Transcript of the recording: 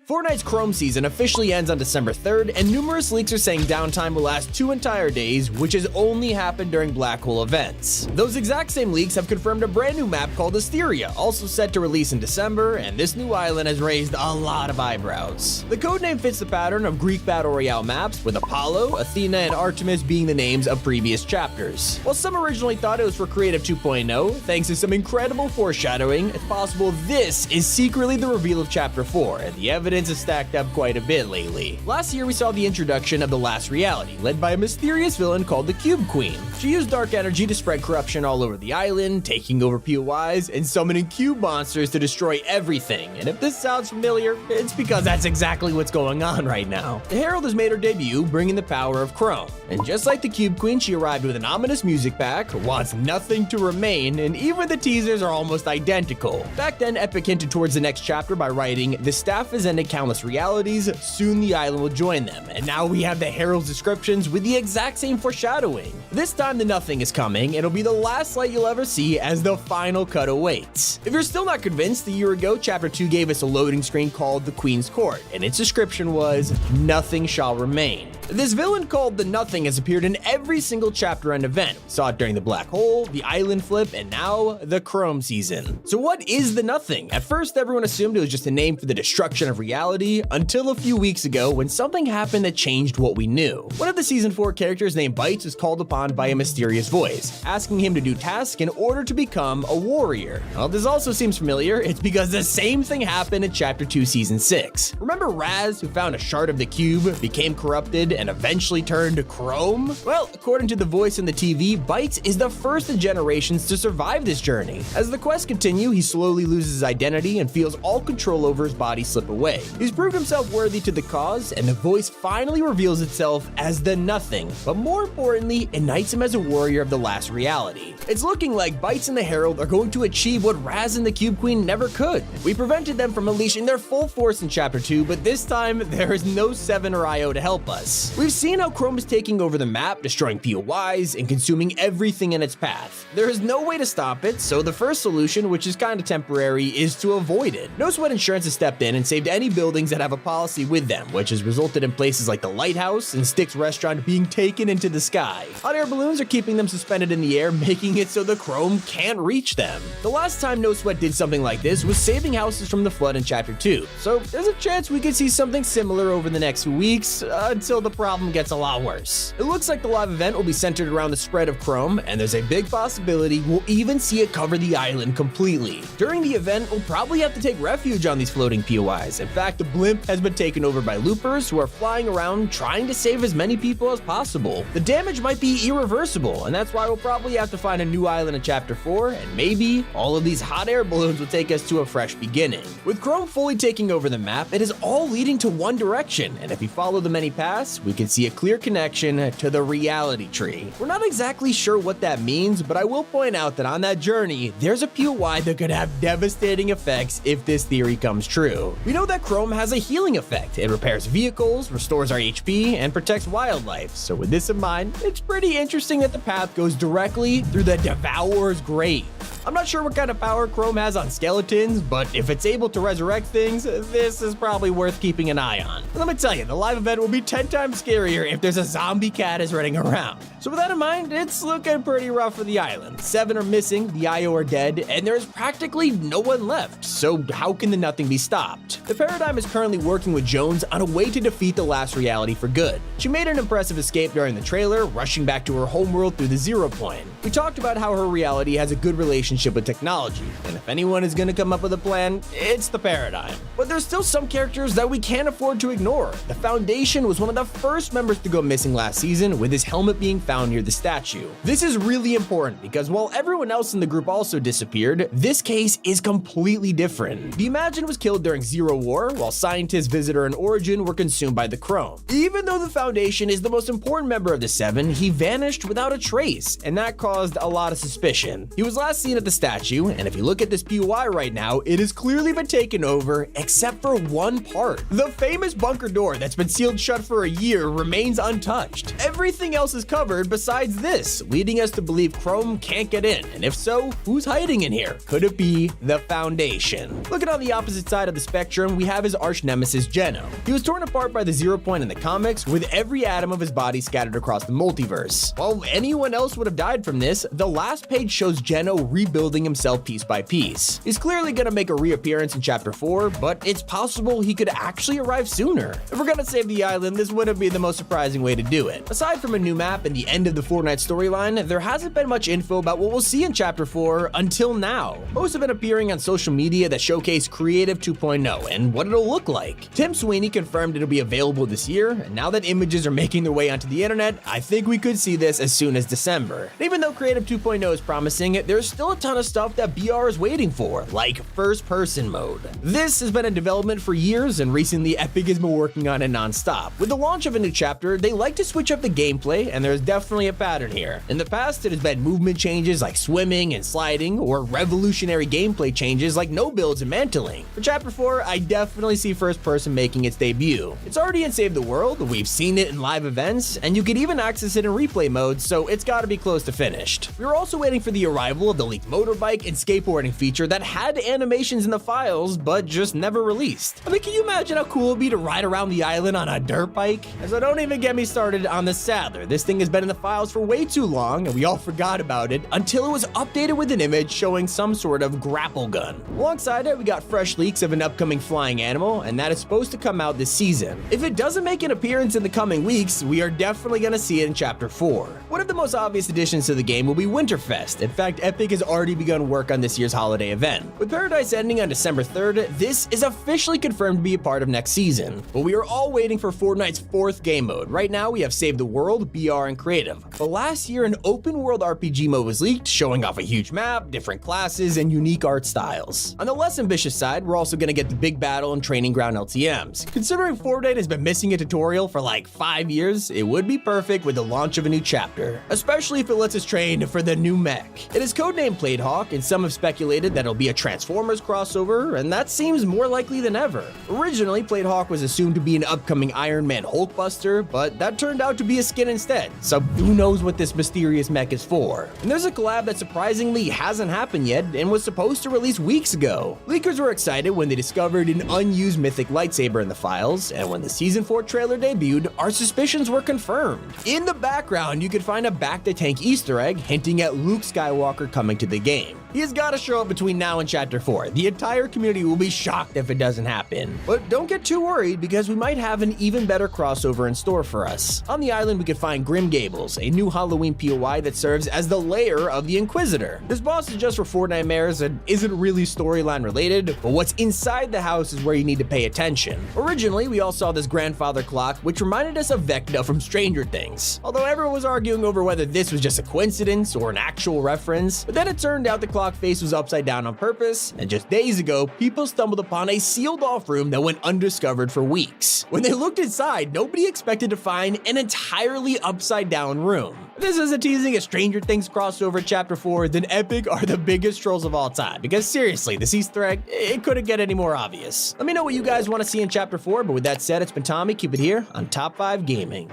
Fortnite's Chrome season officially ends on December 3rd, and numerous leaks are saying downtime will last 2 entire days, which has only happened during Black Hole events. Those exact same leaks have confirmed a brand new map called Asteria, also set to release in December, and this new island has raised a lot of eyebrows. The codename fits the pattern of Greek Battle Royale maps, with Apollo, Athena, and Artemis being the names of previous chapters. While some originally thought it was for Creative 2.0, thanks to some incredible foreshadowing, it's possible this is secretly the reveal of Chapter 4, and the evidence has stacked up quite a bit lately. Last year we saw the introduction of the Last Reality, led by a mysterious villain called the Cube Queen. She used dark energy to spread corruption all over the island, taking over POIs, and summoning cube monsters to destroy everything. And if this sounds familiar, it's because that's exactly what's going on right now. The Herald has made her debut, bringing the power of Chrome. And just like the Cube Queen, she arrived with an ominous music pack, wants nothing to remain, and even the teasers are almost identical. Back then, Epic hinted towards the next chapter by writing, "The staff has ended countless realities, soon the island will join them," and now we have the Herald's descriptions with the exact same foreshadowing. This time the Nothing is coming, and it'll be the last light you'll ever see as the final cut awaits. If you're still not convinced, a year ago Chapter 2 gave us a loading screen called the Queen's Court, and its description was, "Nothing shall remain." This villain called the Nothing has appeared in every single chapter and event. We saw it during the Black Hole, the Island Flip, and now the Chrome season. So what is the Nothing? At first everyone assumed it was just a name for the destruction of reality, until a few weeks ago when something happened that changed what we knew. One of the Season 4 characters named Bites was called upon by a mysterious voice, asking him to do tasks in order to become a warrior. Well, this also seems familiar. It's because the same thing happened in Chapter 2 Season 6. Remember Raz, who found a shard of the cube, became corrupted, and eventually turned to Chrome? Well, according to the voice in the TV, Bites is the first in generations to survive this journey. As the quests continue, he slowly loses his identity and feels all control over his body slip away. He's proved himself worthy to the cause, and the voice finally reveals itself as the Nothing, but more importantly, it knights him as a warrior of the Last Reality. It's looking like Bites and the Herald are going to achieve what Raz and the Cube Queen never could. We prevented them from unleashing their full force in Chapter 2, but this time, there is no Seven or IO to help us. We've seen how Chrome is taking over the map, destroying POIs, and consuming everything in its path. There is no way to stop it, so the first solution, which is kinda temporary, is to avoid it. No Sweat Insurance has stepped in and saved any buildings that have a policy with them, which has resulted in places like the Lighthouse and Styx Restaurant being taken into the sky. Hot air balloons are keeping them suspended in the air, making it so the Chrome can't reach them. The last time No Sweat did something like this was saving houses from the flood in Chapter 2, so there's a chance we could see something similar over the next few weeks, until the problem gets a lot worse. It looks like the live event will be centered around the spread of Chrome, and there's a big possibility we'll even see it cover the island completely. During the event, we'll probably have to take refuge on these floating POIs. In fact, the blimp has been taken over by loopers who are flying around trying to save as many people as possible. The damage might be irreversible, and that's why we'll probably have to find a new island in Chapter 4, and maybe all of these hot air balloons will take us to a fresh beginning. With Chrome fully taking over the map, it is all leading to one direction, and if you follow the many paths, we can see a clear connection to the reality tree. We're not exactly sure what that means, but I will point out that on that journey, there's a POI that could have devastating effects if this theory comes true. We know that Chrome has a healing effect. It repairs vehicles, restores our HP, and protects wildlife. So with this in mind, it's pretty interesting that the path goes directly through the Devourer's grave. I'm not sure what kind of power Chrome has on skeletons, but if it's able to resurrect things, this is probably worth keeping an eye on. Let me tell you, the live event will be 10 times scarier if there's a zombie cat is running around. So with that in mind, it's looking pretty rough for the island. 7 are missing, the IO are dead, and there's practically no one left. So how can the Nothing be stopped? The Paradigm is currently working with Jones on a way to defeat the Last Reality for good. She made an impressive escape during the trailer, rushing back to her homeworld through the Zero Point. We talked about how her reality has a good relationship with technology, and if anyone is going to come up with a plan, it's the Paradigm. But there's still some characters that we can't afford to ignore. The Foundation was one of the first members to go missing last season, with his helmet being found near the statue. This is really important because while everyone else in the group also disappeared, this case is completely different. The Imagine was killed during Zero War, while Scientist, Visitor, and Origin were consumed by the Chrome. Even though the Foundation is the most important member of the 7, he vanished without a trace, and that caused a lot of suspicion. He was last seen at at the statue, and if you look at this POI right now, it has clearly been taken over except for one part. The famous bunker door that's been sealed shut for a year remains untouched. Everything else is covered besides this, leading us to believe Chrome can't get in, and if so, who's hiding in here? Could it be the Foundation? Looking on the opposite side of the spectrum, we have his arch nemesis Geno. He was torn apart by the Zero Point in the comics, with every atom of his body scattered across the multiverse. While anyone else would have died from this, the last page shows Geno rebuilding himself piece by piece. He's clearly gonna make a reappearance in Chapter 4, but it's possible he could actually arrive sooner. If we're gonna save the island, this wouldn't be the most surprising way to do it. Aside from a new map and the end of the Fortnite storyline, there hasn't been much info about what we'll see in Chapter 4 until now. Posts have been appearing on social media that showcase Creative 2.0 and what it'll look like. Tim Sweeney confirmed it'll be available this year, and now that images are making their way onto the internet, I think we could see this as soon as December. And even though Creative 2.0 is promising, there's still a ton of stuff that BR is waiting for, like first-person mode. This has been in development for years, and recently Epic has been working on it non-stop. With the launch of a new chapter, they like to switch up the gameplay, and there's definitely a pattern here. In the past, it has been movement changes like swimming and sliding, or revolutionary gameplay changes like no builds and mantling. For Chapter 4, I definitely see first-person making its debut. It's already in Save the World, we've seen it in live events, and you could even access it in replay mode, so it's gotta be close to finished. We were also waiting for the arrival of the leaked motorbike and skateboarding feature that had animations in the files, but just never released. I mean, can you imagine how cool it'd be to ride around the island on a dirt bike? And so don't even get me started on the Saddler. This thing has been in the files for way too long, and we all forgot about it until it was updated with an image showing some sort of grapple gun. Alongside it, we got fresh leaks of an upcoming flying animal, and that is supposed to come out this season. If it doesn't make an appearance in the coming weeks, we are definitely gonna see it in Chapter 4. One of the most obvious additions to the game will be Winterfest. In fact, Epic has already begun work on this year's holiday event. With Paradise ending on December 3rd, this is officially confirmed to be a part of next season. But we are all waiting for Fortnite's 4th game mode. Right now, we have Save the World, BR, and Creative. But last year, an open world RPG mode was leaked, showing off a huge map, different classes, and unique art styles. On the less ambitious side, we're also gonna get the big battle and training ground LTMs. Considering Fortnite has been missing a tutorial for like 5 years, it would be perfect with the launch of a new chapter, especially if it lets us train for the new mech. It is codenamed Pladehawk, and some have speculated that it'll be a Transformers crossover, and that seems more likely than ever. Originally, Pladehawk was assumed to be an upcoming Iron Man Hulkbuster, but that turned out to be a skin instead, so who knows what this mysterious mech is for. And there's a collab that surprisingly hasn't happened yet and was supposed to release weeks ago. Leakers were excited when they discovered an unused mythic lightsaber in the files, and when the Season 4 trailer debuted, our suspicions were confirmed. In the background, you could find a back-to-tank Easter egg hinting at Luke Skywalker coming to the game. He has got to show up between now and Chapter 4. The entire community will be shocked if it doesn't happen. But don't get too worried, because we might have an even better crossover in store for us. On the island, we could find Grim Gables, a new Halloween POI that serves as the lair of the Inquisitor. This boss is just for Fortnite mares and isn't really storyline related, but what's inside the house is where you need to pay attention. Originally, we all saw this grandfather clock, which reminded us of Vecna from Stranger Things. Although everyone was arguing over whether this was just a coincidence or an actual reference, but then it turned out the clock face was upside down on purpose, and just days ago, people stumbled upon a sealed-off room that went undiscovered for weeks. When they looked inside, nobody expected to find an entirely upside-down room. If this isn't teasing a Stranger Things crossover in Chapter 4, then Epic are the biggest trolls of all time, because seriously, this Easter egg, it couldn't get any more obvious. Let me know what you guys want to see in Chapter 4, but with that said, it's been Tommy. Keep it here on Top 5 Gaming.